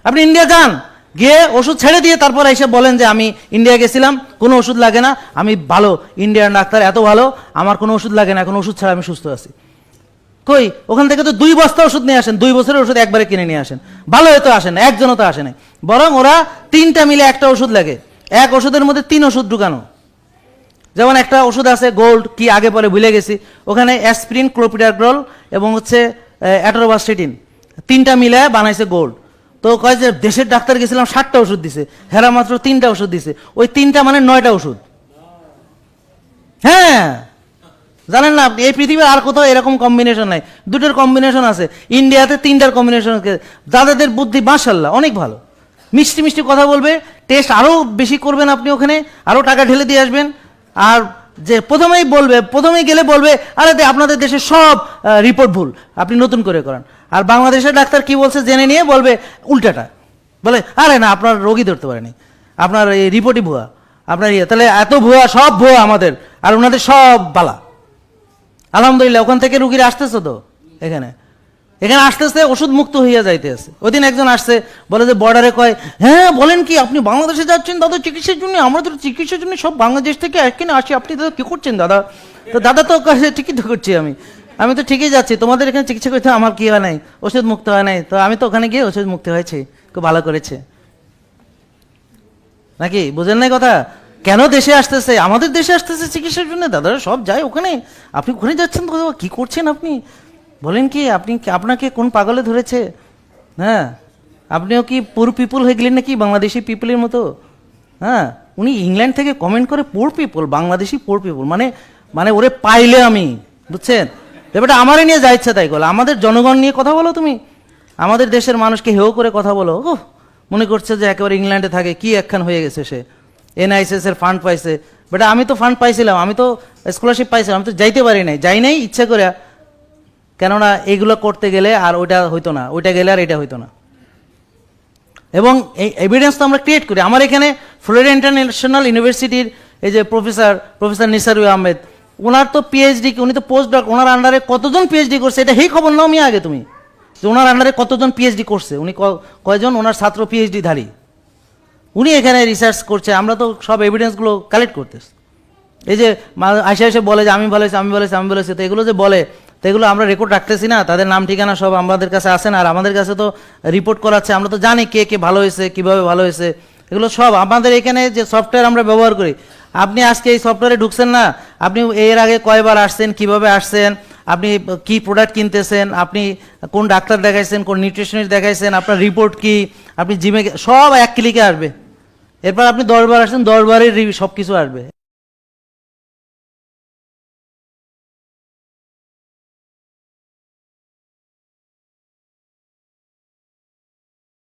আপনি ইন্ডিয়া যান, গিয়ে ওষুধ ছেড়ে দিয়ে তারপর এসে বলেন যে আমি ইন্ডিয়া গেছিলাম, কোনো ওষুধ লাগে না, আমি ভালো, ইন্ডিয়ান ডাক্তার এত ভালো, আমার কোনো ওষুধ লাগে না, কোনো ওষুধ ছাড়া আমি সুস্থ আছি। কই, ওখান থেকে তো 2 বস্তা ওষুধ নিয়ে আসেন, 2 বছরের ওষুধ একবারে কিনে নিয়ে আসেন, ভালো হয়তো আসেন না, একজনও তো আসে নাই, বরং ওরা 3টা মিলে একটা ওষুধ লাগে, এক ওষুধের মধ্যে 3 ওষুধ ঢুকানো। যেমন একটা ওষুধ আছে গোল্ড, কি আগে পরে ভুলে গেছি, ওখানে অ্যাসপিরিন, ক্লোপিডাগ্রল এবং হচ্ছে অ্যাটোরোবাস্টেটিন, 3টা মিলে বানাইছে গোল্ড। তো কয় যে দেশের ডাক্তার গেছিলাম 60টা ওষুধ দিছে, হেরা মাত্র 3টা ওষুধ দিছে, ওই 3টা মানে 9টা ওষুধ। হ্যাঁ, জানেন না আপনি, এই পৃথিবীর আর কোথাও এরকম কম্বিনেশন নাই, 2টোর কম্বিনেশন আছে, ইন্ডিয়াতে 3টার কম্বিনেশন আছে। যাদের বুদ্ধি মাশাআল্লাহ অনেক ভালো, মিষ্টি মিষ্টি কথা বলবে, টেস্ট আরও বেশি করবেন আপনি, ওখানে আরও টাকা ঢেলে দিয়ে আসবেন। আর যে প্রথমেই গেলে বলবে আরে আপনাদের দেশে সব রিপোর্ট ভুল, আপনি নতুন করে করান। আর বাংলাদেশের ডাক্তার কি বলছে জেনে নিয়ে বলবে উল্টাটা, বলে আরে না আপনার রোগী ধরতে পারেনি, আপনার এই রিপোর্টই ভুয়া, আপনার তাহলে এত ভুয়া, সব ভুয়া আমাদের, আর ওনাদের সব বালা। আলহামদুলিল্লাহ ওখান থেকে রুগীরা আসতেছে তো, এখানে আসতেছে, ওষুধ মুক্ত হইয়া যাইতেছে। ওই দিন একজন আসছে, বলে যে বর্ডারে, কয় হ্যাঁ বলেন কি আপনি বাংলাদেশে যাচ্ছেন দাদা চিকিৎসার জন্য? আমরা তো চিকিৎসার জন্য সব বাংলাদেশ থেকে এখানে আসি, আপনি দাদা কি করছেন দাদা? তো দাদা তো ঠিকই তো করছি, আমি তো ঠিকই যাচ্ছি, তোমাদের এখানে চিকিৎসা করতে আমার কি হয় নাই, ওষুধ মুক্ত হয় নাই, তো আমি তো ওখানে গিয়ে ওষুধ মুক্ত হয়েছে, খুব ভালো করেছে। নাকি বুঝেন নাই কথা? কেন দেশে আসতেছে, আমাদের দেশে আসতেছে চিকিৎসার জন্য, দাদারা সব যায় ওখানে, আপনি ওখানে যাচ্ছেন তো কি করছেন আপনি? বলেন কি আপনাকে কোন পাগলে ধরেছে? হ্যাঁ, আপনিও কি পুর পিপুল হয়ে গেলেন নাকি বাংলাদেশি পিপুলের মতো? হ্যাঁ, উনি ইংল্যান্ড থেকে কমেন্ট করে পোর পিপুল, বাংলাদেশি পোর পিপুল, মানে ওরে পাইলে আমি, বুঝছেন? ব্যাপারটা আমারই নিয়ে যা ইচ্ছা তাই বলো, আমাদের জনগণ নিয়ে কথা বলো তুমি, আমাদের দেশের মানুষকে হেও করে কথা বলো। ও মনে করছে যে একেবারে ইংল্যান্ডে থাকে, কি একখান হয়ে গেছে সে, NICS এর ফান্ড পাইছে। বেটা আমি তো ফান্ড পাইছিলাম, আমি তো স্কলারশিপ পাইছিলাম, আমি তো যাইতে পারি নাই, যাই নাই ইচ্ছা করে, কেননা এইগুলো করতে গেলে আর ওইটা হইতো না, ওইটা গেলে আর এটা হইতো না। এবং এই এভিডেন্স তো আমরা ক্রিয়েট করি। আমার এখানে ফ্লোরিডা ইন্টারন্যাশনাল ইউনিভার্সিটির এই যে প্রফেসর নিসারুল আহমেদ, ওনার তো PhD, উনি তো পোস্ট ডক, ওনার আন্ডারে কতজন PhD করছে এটা এই খবর নাও আগে তুমি, যে ওনার আন্ডারে কতজন PhD করছে, উনি কয়জন ওনার ছাত্র PhD ধারী, উনি এখানে রিসার্চ করছে। আমরা তো সব এভিডেন্সগুলো কালেক্ট করতেছি। এই যে এসে বলে যে আমি বলেছি, তো এগুলো যে বলে, তো এগুলো আমরা রেকর্ড রাখতেছি না, তাদের নাম ঠিকানা সব আমাদের কাছে আসে না, আর আমাদের কাছে তো রিপোর্ট করাচ্ছে, আমরা তো জানি কে কে ভালো হয়েছে, কীভাবে ভালো হয়েছে, এগুলো সব আমাদের এখানে যে সফটওয়্যার আমরা ব্যবহার করি। আপনি আজকে এই সফটওয়্যারে ঢুকছেন না, আপনি এর আগে কয়বার আসছেন, কিভাবে আসছেন, আপনি কি প্রোডাক্ট কিনতেছেন, আপনি কোন ডাক্তার দেখাইছেন, কোন নিউট্রিশনিস্ট দেখাইছেন, আপনার রিপোর্ট কি, আপনি জিমে, সব এক ক্লিকে আসবে। এরপর আপনি 10 বার আসছেন, 10 বারের সব কিছু আসবে।